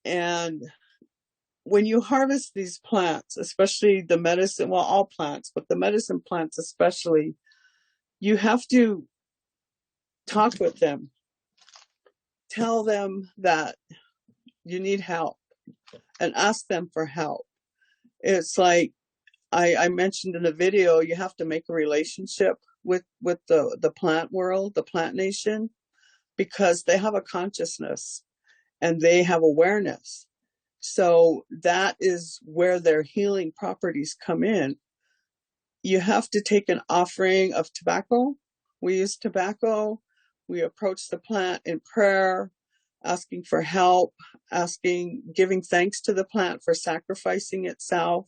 And when you harvest these plants, especially the medicine, well, all plants, but the medicine plants especially, you have to talk with them, tell them that you need help, and ask them for help. It's like I mentioned in the video, you have to make a relationship with the plant world, the plant nation, because they have a consciousness and they have awareness. So that is where their healing properties come in. You have to take an offering of tobacco. We use tobacco. We approach the plant in prayer, asking for help, giving thanks to the plant for sacrificing itself,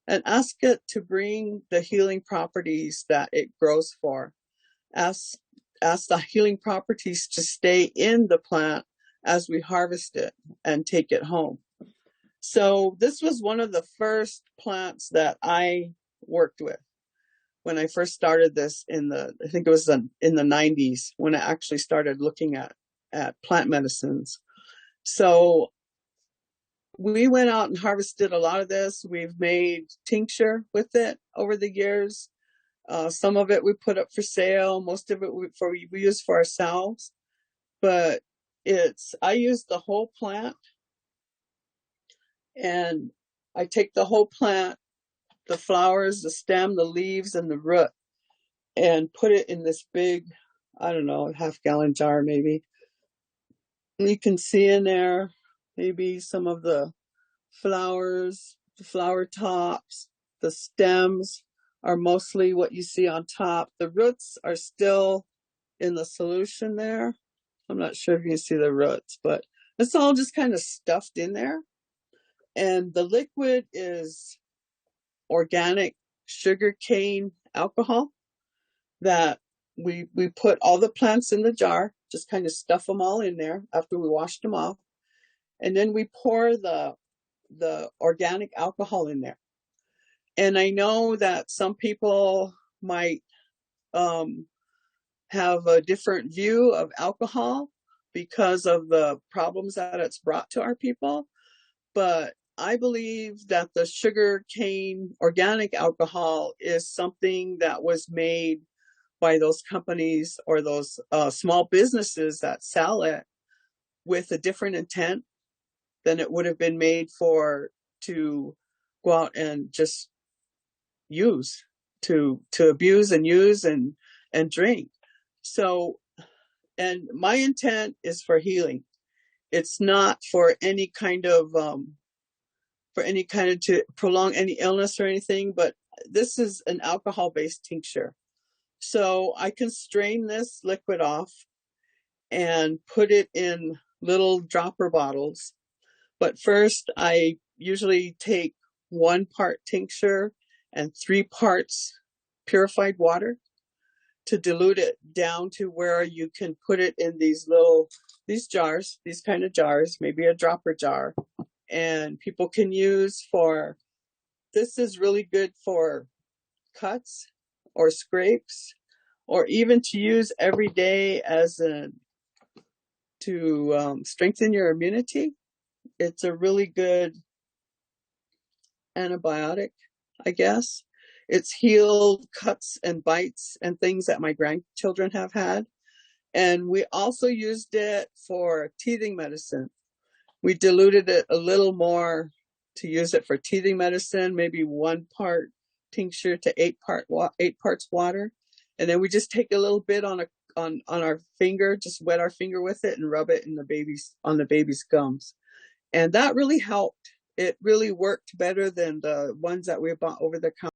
and ask it to bring the healing properties that it grows for. Ask the healing properties to stay in the plant as we harvest it and take it home. So this was one of the first plants that I worked with when I first started this I think it was in the 90s when I actually started looking at plant medicines. So we went out and harvested a lot of this. We've made tincture with it over the years. Some of it we put up for sale. Most of it we use for ourselves. But I use the whole plant, and I take the whole plant, the flowers, the stem, the leaves, and the root, and put it in this big, I don't know, half-gallon jar maybe. And you can see in there maybe some of the flowers, the flower tops, the stems are mostly what you see on top. The roots are still in the solution there. I'm not sure if you can see the roots, but it's all just kind of stuffed in there. And the liquid is organic sugar cane alcohol that we put all the plants in the jar, just kind of stuff them all in there after we washed them off. And then we pour the organic alcohol in there. And I know that some people might have a different view of alcohol because of the problems that it's brought to our people. But I believe that the sugar cane organic alcohol is something that was made by those companies or those small businesses that sell it with a different intent than it would have been made to go out and just use, to abuse and use and drink. So, and my intent is for healing. It's not for any kind of to prolong any illness or anything, but this is an alcohol-based tincture. So I can strain this liquid off and put it in little dropper bottles. But first, I usually take 1 part tincture and 3 parts purified water to dilute it down to where you can put it in these jars, these kind of jars, maybe a dropper jar. And people can use this is really good for cuts or scrapes, or even to use every day to strengthen your immunity. It's a really good antibiotic, I guess. It's healed cuts and bites and things that my grandchildren have had. And we also used it for teething medicine. We diluted it a little more to use it for teething medicine, maybe 1 part tincture to 8 parts water. And then we just take a little bit on our finger, just wet our finger with it and rub it on the baby's gums. And that really helped. It really worked better than the ones that we bought over the counter.